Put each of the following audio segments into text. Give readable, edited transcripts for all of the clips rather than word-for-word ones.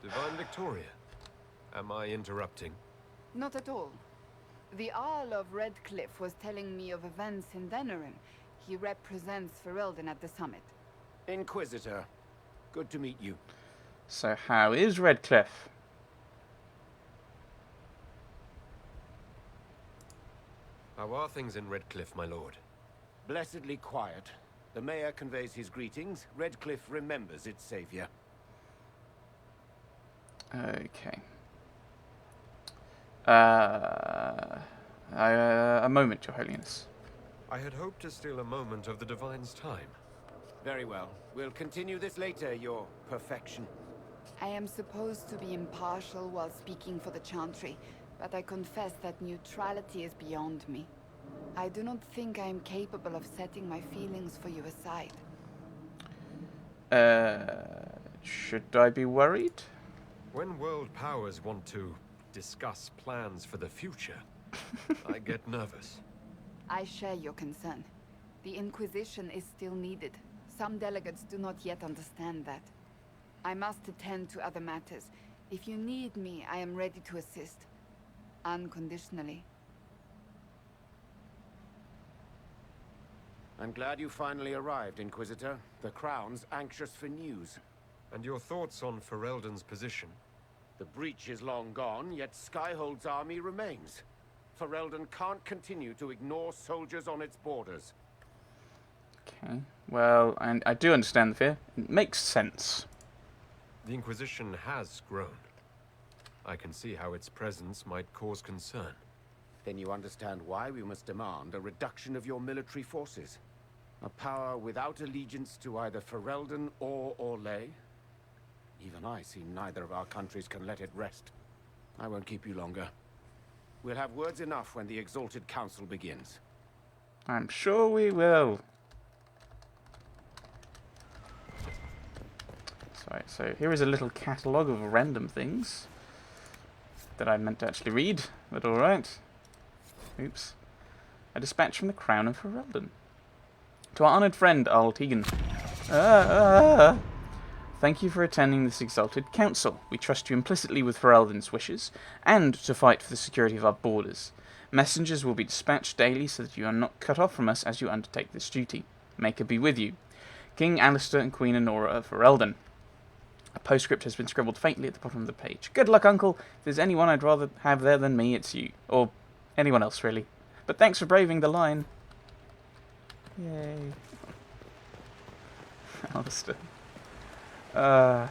Divine Victoria, am I interrupting? Not at all. The Earl of Redcliffe was telling me of events in Venerin. He represents Ferelden at the summit. Inquisitor, good to meet you. So how is Redcliffe? How are things in Redcliffe, my lord? Blessedly quiet. The mayor conveys his greetings. Redcliffe remembers its savior. Okay. A moment, Your Holiness. I had hoped to steal a moment of the Divine's time. Very well. We'll continue this later, your perfection. I am supposed to be impartial while speaking for the Chantry, but I confess that neutrality is beyond me. I do not think I am capable of setting my feelings for you aside. Should I be worried? When world powers want to discuss plans for the future, I get nervous. I share your concern. The Inquisition is still needed. Some delegates do not yet understand that. I must attend to other matters. If you need me, I am ready to assist. Unconditionally. I'm glad you finally arrived, Inquisitor. The Crown's anxious for news. And your thoughts on Ferelden's position? The breach is long gone, yet Skyhold's army remains. Ferelden can't continue to ignore soldiers on its borders. Okay. Well, and I do understand the fear. It makes sense. The Inquisition has grown. I can see how its presence might cause concern. Then you understand why we must demand a reduction of your military forces. A power without allegiance to either Ferelden or Orlais. Even I see neither of our countries can let it rest. I won't keep you longer. We'll have words enough when the Exalted Council begins. I'm sure we will. Sorry, so here is a little catalogue of random things that I meant to actually read, but alright. Oops. A dispatch from the Crown of Ferelden. To our honoured friend, Arl Tegan. Thank you for attending this exalted council. We trust you implicitly with Ferelden's wishes, and to fight for the security of our borders. Messengers will be dispatched daily so that you are not cut off from us as you undertake this duty. May it be with you. King Alistair and Queen Honora of Ferelden. A postscript has been scribbled faintly at the bottom of the page. Good luck, Uncle. If there's anyone I'd rather have there than me, it's you. Or anyone else, really. But thanks for braving the line. Yay. Alistair. Right,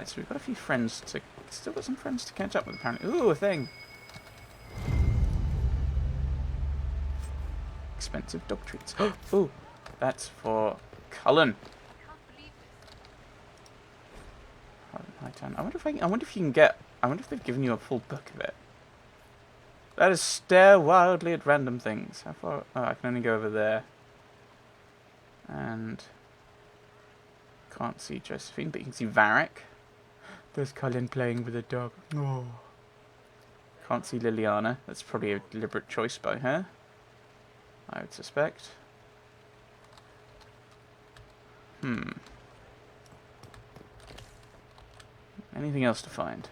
so we've got a few friends to... Still got some friends to catch up with, apparently. Ooh, a thing. Expensive dog treats. Ooh, that's for Cullen. High turn. I wonder if you can get... I wonder if they've given you a full book of it. That is stare wildly at random things. How far... Oh, I can only go over there. And... Can't see Josephine, but you can see Varric. There's Cullen playing with a dog. Oh. Can't see Liliana. That's probably a deliberate choice by her, I would suspect. Anything else to find?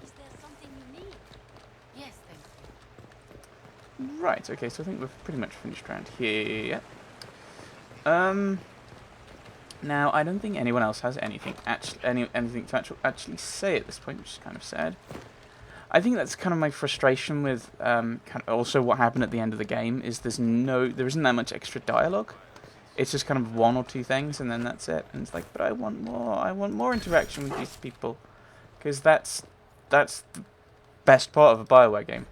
Is there something you need? Yes, thank you. Right, okay, so I think we've pretty much finished around here. Now, I don't think anyone else has anything to actually say at this point, which is kind of sad. I think that's kind of my frustration with kind of also what happened at the end of the game, is there isn't that much extra dialogue. It's just kind of one or two things, and then that's it. And it's like, but I want more interaction with these people, because that's the best part of a Bioware game.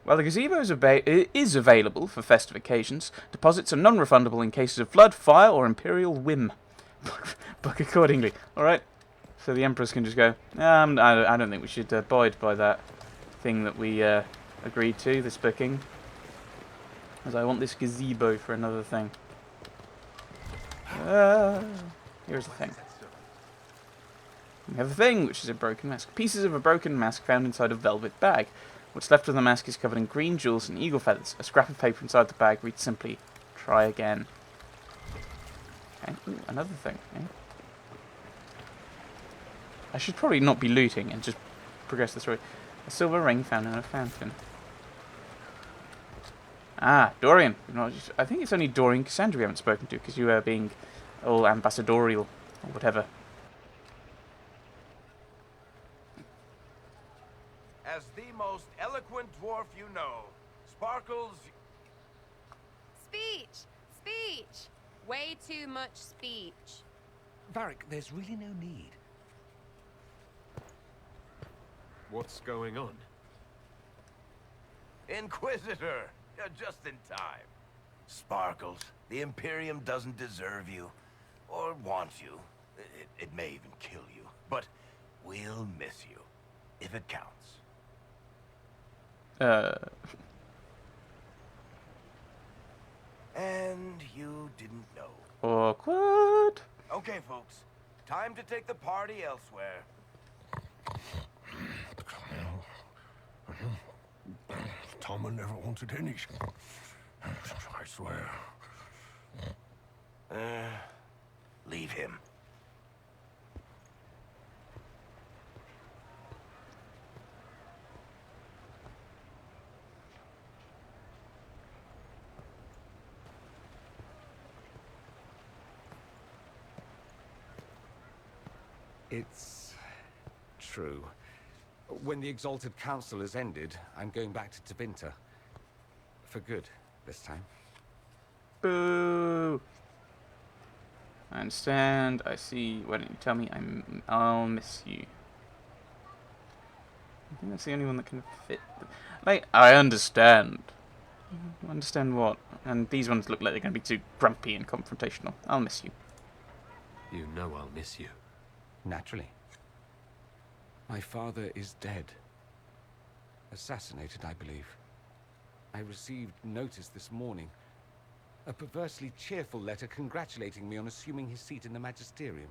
While the gazebo is available for festive occasions, deposits are non-refundable in cases of flood, fire, or imperial whim. Book accordingly. Alright, so the Empress can just go, I don't think we should abide by that thing that we agreed to, this booking. As I want this gazebo for another thing. Here's the thing. We have a thing, which is a broken mask. Pieces of a broken mask found inside a velvet bag. What's left of the mask is covered in green jewels and eagle feathers. A scrap of paper inside the bag reads simply, "Try again." Okay, ooh, another thing. Yeah. I should probably not be looting and just progress the story. A silver ring found in a fountain. Ah, Dorian. I think it's only Dorian Cassandra we haven't spoken to, because you are being all ambassadorial, or whatever. As the most eloquent dwarf you know, Sparkles... Speech! Speech! Way too much speech. Varric, there's really no need. What's going on? Inquisitor! You're just in time. Sparkles, the Imperium doesn't deserve you. Or want you. It may even kill you. But we'll miss you. If it counts. And you didn't know. Awkward. Okay, folks. Time to take the party elsewhere. Tom never wanted any. I swear. Leave him. It's true. When the Exalted Council has ended, I'm going back to Tevinter. For good, this time. Boo. I understand. I see. Why don't you tell me? I'll miss you. I think that's the only one that can fit. Like, I understand. Understand what? And these ones look like they're going to be too grumpy and confrontational. I'll miss you. You know I'll miss you. Naturally. My father is dead. Assassinated, I believe. I received notice this morning. A perversely cheerful letter congratulating me on assuming his seat in the Magisterium.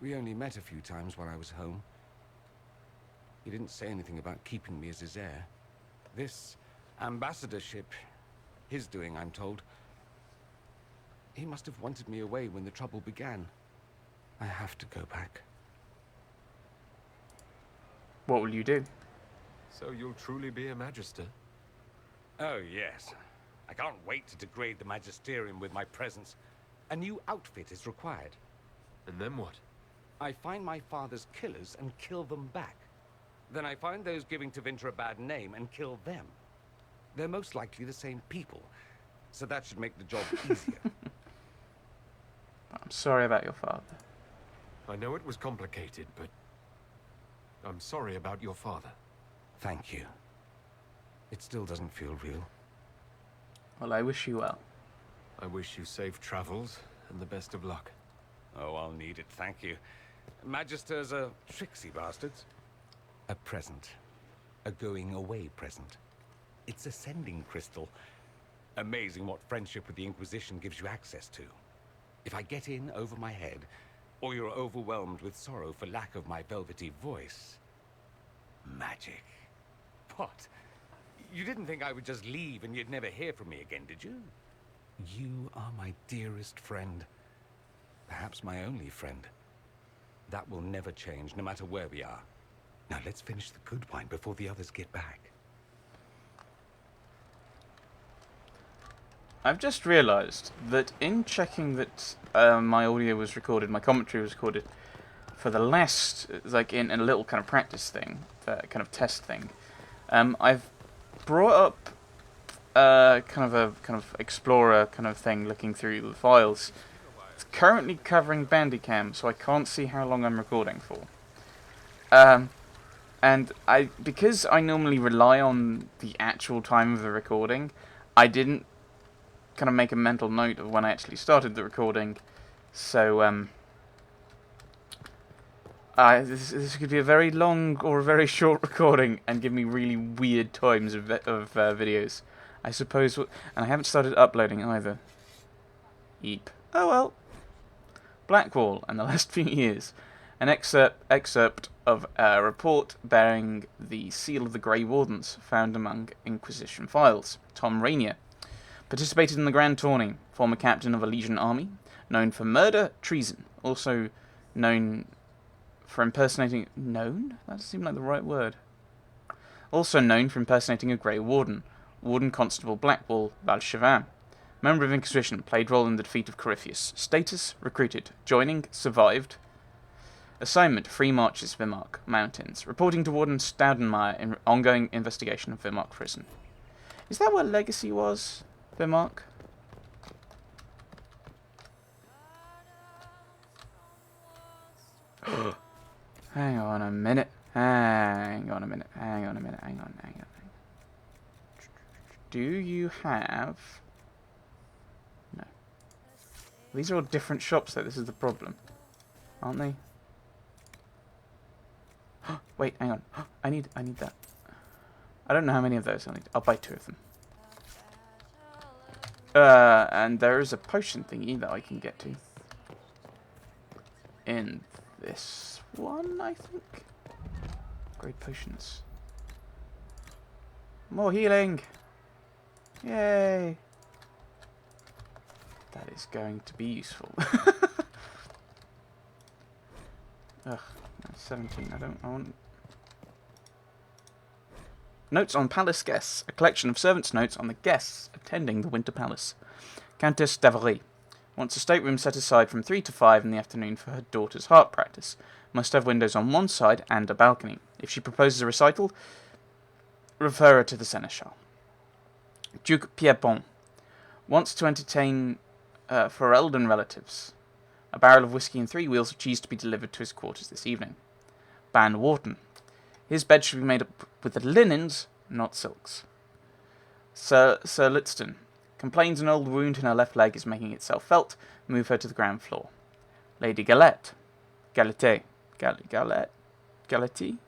We only met a few times while I was home. He didn't say anything about keeping me as his heir. This ambassadorship, his doing, I'm told. He must have wanted me away when the trouble began. I have to go back. What will you do? So you'll truly be a Magister? Oh, yes. I can't wait to degrade the Magisterium with my presence. A new outfit is required. And then what? I find my father's killers and kill them back. Then I find those giving Tevinter a bad name and kill them. They're most likely the same people, so that should make the job easier. I'm sorry about your father. I know it was complicated, but I'm sorry about your father. Thank you. It still doesn't feel real. Well, I wish you well. I wish you safe travels and the best of luck. Oh, I'll need it, thank you. Magisters are tricksy bastards. A present. A going-away present. It's a sending crystal. Amazing what friendship with the Inquisition gives you access to. If I get in over my head, or you're overwhelmed with sorrow for lack of my velvety voice... magic. What? You didn't think I would just leave and you'd never hear from me again, did you? You are my dearest friend. Perhaps my only friend. That will never change, no matter where we are. Now let's finish the good wine before the others get back. I've just realised that in checking that my audio was recorded, my commentary was recorded, for the last, like in a little kind of practice thing, kind of test thing, I've brought up kind of explorer kind of thing, looking through the files. It's currently covering Bandicam, so I can't see how long I'm recording for. And because I normally rely on the actual time of the recording, I didn't kind of make a mental note of when I actually started the recording, so this could be a very long or a very short recording and give me really weird times of videos, I suppose. And I haven't started uploading either. Eep. Oh well. Blackwall and the last few years. An excerpt of a report bearing the seal of the Grey Wardens found among Inquisition files. Tom Rainier. Participated in the Grand Tourney. Former captain of a Legion army. known for murder, treason. Also known for impersonating... Known? That doesn't seem like the right word. Also known for impersonating a Grey Warden. Warden Constable Blackwall Valchevin. Member of Inquisition, played role in the defeat of Corypheus. Status, recruited. Joining, survived. Assignment, free marches, Vimark Mountains. Reporting to Warden Staudenmeyer in ongoing investigation of Vimark Prison. Is that where Legacy was? Vimark? Hang on a minute. Hang on a minute. Hang on a minute. Hang on. Do you have... No. These are all different shops, though. This is the problem. Aren't they? Wait, hang on. I need that. I don't know how many of those I'll need. I'll buy 2 of them. And there is a potion thingy that I can get to. In this one, I think. Great potions. More healing! Yay! That is going to be useful. Ugh, 17. I want... Notes on Palace Guests. A collection of servants' notes on the guests attending the Winter Palace. Countess d'Avery wants a stateroom set aside from 3 to 5 in the afternoon for her daughter's harp practice. Must have windows on one side and a balcony. If she proposes a recital, refer her to the Seneschal. Duke Pierpont wants to entertain Ferelden relatives. A barrel of whiskey and 3 wheels of cheese to be delivered to his quarters this evening. Ban Wharton. His bed should be made up with the linens, not silks. Sir Litston complains an old wound in her left leg is making itself felt. Move her to the ground floor. Lady Galette. Galette. Galetti?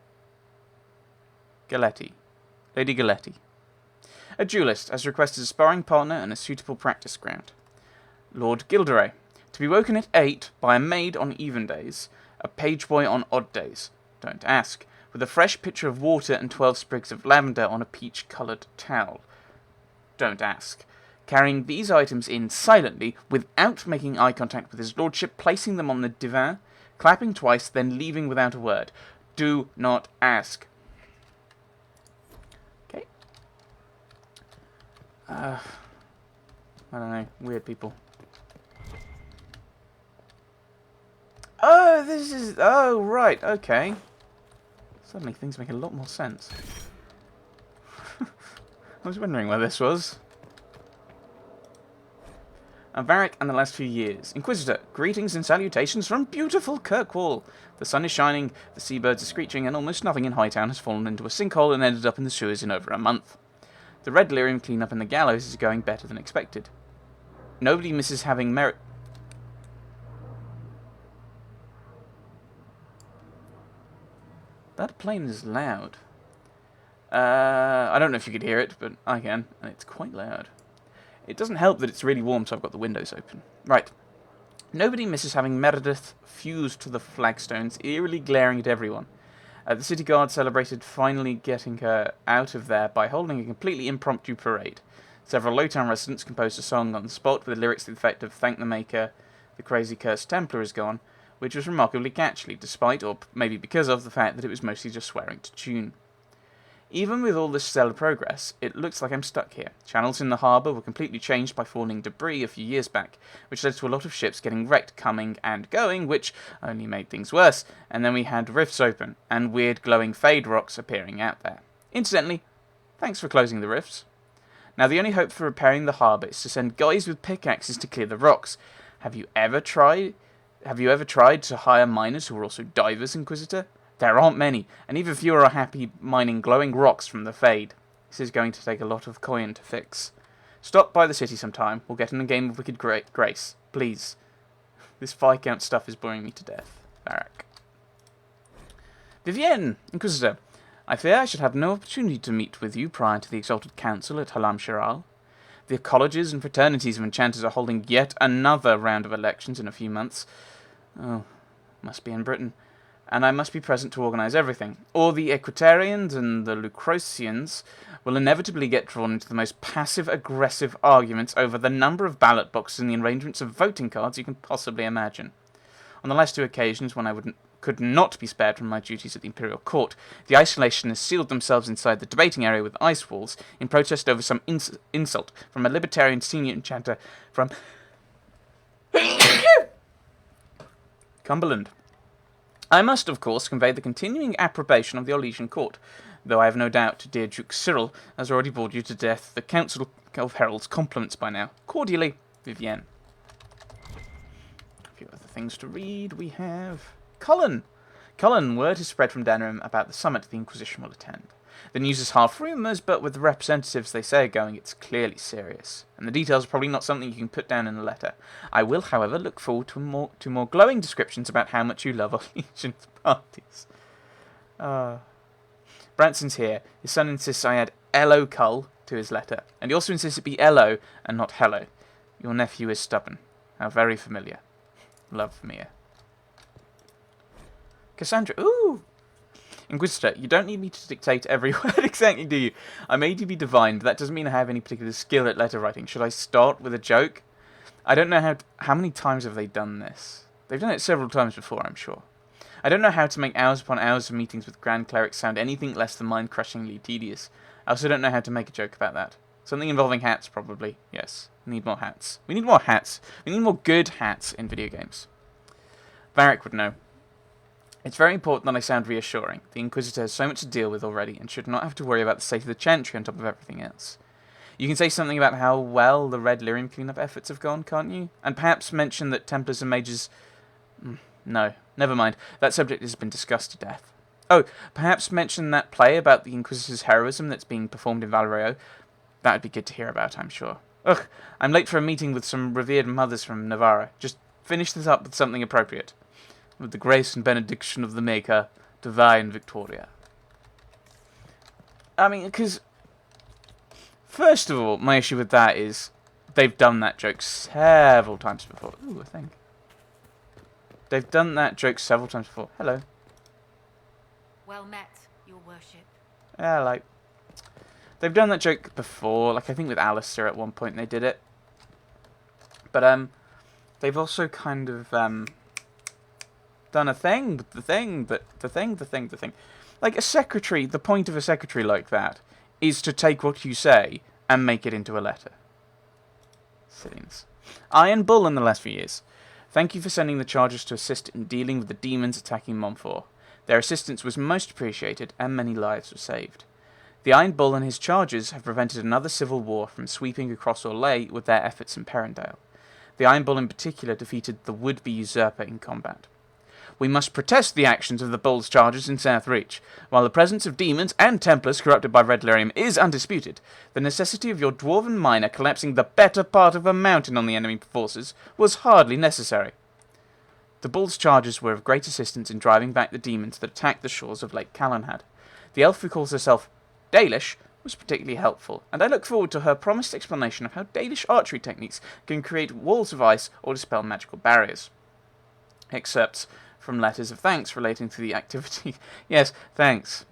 Galetti. Lady Galetti. A duelist has requested a sparring partner and a suitable practice ground. Lord Gilderay. To be woken at 8 by a maid on even days, a page boy on odd days. Don't ask. With a fresh pitcher of water and 12 sprigs of lavender on a peach-coloured towel. Don't ask. Carrying these items in silently, without making eye contact with his lordship, placing them on the divan, clapping twice, then leaving without a word. Do not ask. Okay. I don't know. Weird people. Oh, this is... Oh, right. Okay. Suddenly things make a lot more sense. I was wondering where this was. Varric and the last few years. Inquisitor, greetings and salutations from beautiful Kirkwall. The sun is shining, the seabirds are screeching, and almost nothing in Hightown has fallen into a sinkhole and ended up in the sewers in over a month. The Red Lyrium cleanup in the gallows is going better than expected. Nobody misses having merit... That plane is loud. I don't know if you could hear it, but I can, and it's quite loud. It doesn't help that it's really warm, so I've got the windows open. Right. Nobody misses having Meredith fused to the flagstones, eerily glaring at everyone. The city guard celebrated finally getting her out of there by holding a completely impromptu parade. Several Lowtown residents composed a song on the spot with the lyrics to the effect of "Thank the Maker, the crazy cursed Templar is gone," which was remarkably catchy, despite, or maybe because of, the fact that it was mostly just swearing to tune. Even with all this stellar progress, it looks like I'm stuck here. Channels in the harbour were completely changed by falling debris a few years back, which led to a lot of ships getting wrecked coming and going, which only made things worse, and then we had rifts open, and weird glowing fade rocks appearing out there. Incidentally, thanks for closing the rifts. Now the only hope for repairing the harbour is to send guys with pickaxes to clear the rocks. Have you ever tried to hire miners who are also divers, Inquisitor? There aren't many, and even fewer are happy mining glowing rocks from the Fade. This is going to take a lot of coin to fix. Stop by the city sometime. We'll get in a game of Wicked Grace. Please. This Viscount stuff is boring me to death. Varric. Vivienne, Inquisitor. I fear I should have no opportunity to meet with you prior to the Exalted Council at Halam Shiral. The colleges and fraternities of enchanters are holding yet another round of elections in a few months. Oh, must be in Britain. and I must be present to organise everything, or the Equitarians and the Lucrosians will inevitably get drawn into the most passive-aggressive arguments over the number of ballot boxes and the arrangements of voting cards you can possibly imagine. On the last 2 occasions, when I could not be spared from my duties at the Imperial Court, the isolationists sealed themselves inside the debating area with ice walls in protest over some insult from a libertarian senior enchanter from Cumberland. I must, of course, convey the continuing approbation of the Orlesian Court, though I have no doubt dear Duke Cyril has already bored you to death the Council of Heralds' compliments by now. Cordially, Vivienne. A few other things to read. We have Cullen. Word has spread from Denerim about the summit the Inquisition will attend. The news is half rumours, but with the representatives they say are going, it's clearly serious. And the details are probably not something you can put down in a letter. I will, however, look forward to more glowing descriptions about how much you love our Legion's parties. Branson's here. His son insists I add Elo Cull to his letter, and he also insists it be Elo and not Hello. Your nephew is stubborn. How very familiar. Love, Mia. Cassandra. Ooh! Inquisitor, you don't need me to dictate every word exactly, do you? I made you be divined. That doesn't mean I have any particular skill at letter writing. Should I start with a joke? I don't know how many times have they done this? They've done it several times before, I'm sure. I don't know how to make hours upon hours of meetings with Grand Clerics sound anything less than mind-crushingly tedious. I also don't know how to make a joke about that. Something involving hats, probably. Yes, we need more hats. We need more hats. We need more good hats in video games. Varric would know. It's very important that I sound reassuring. The Inquisitor has so much to deal with already and should not have to worry about the state of the Chantry on top of everything else. You can say something about how well the Red Lyrium cleanup efforts have gone, can't you? And perhaps mention that Templars and Mages... No, never mind. That subject has been discussed to death. Oh, perhaps mention that play about the Inquisitor's heroism that's being performed in Valoreo. That would be good to hear about, I'm sure. Ugh, I'm late for a meeting with some revered mothers from Navarra. Just finish this up with something appropriate. With the grace and benediction of the Maker, Divine Victoria. I mean, because... First of all, my issue with that is... They've done that joke several times before. Ooh, I think. They've done that joke several times before. Hello. Well met, your worship. Hello. They've done that joke before. Like, I think with Alistair at one point they did it. But, they've also kind of, done a thing, but the thing. Like, a secretary, the point of a secretary like that is to take what you say and make it into a letter. Silliness. Iron Bull in the last few years. Thank you for sending the chargers to assist in dealing with the demons attacking Montfort. Their assistance was most appreciated, and many lives were saved. The Iron Bull and his chargers have prevented another civil war from sweeping across Orlais with their efforts in Perendale. The Iron Bull in particular defeated the would-be usurper in combat. We must protest the actions of the Bull's chargers in South Reach. While the presence of demons and Templars corrupted by Red Lyrium is undisputed, the necessity of your dwarven miner collapsing the better part of a mountain on the enemy forces was hardly necessary. The Bull's chargers were of great assistance in driving back the demons that attacked the shores of Lake Callanhad. The elf who calls herself Dalish was particularly helpful, and I look forward to her promised explanation of how Dalish archery techniques can create walls of ice or dispel magical barriers. Excerpts from letters of thanks relating to the activity... Yes, thanks.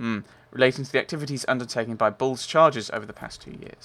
Relating to the activities undertaken by Bull's chargers over the past 2 years.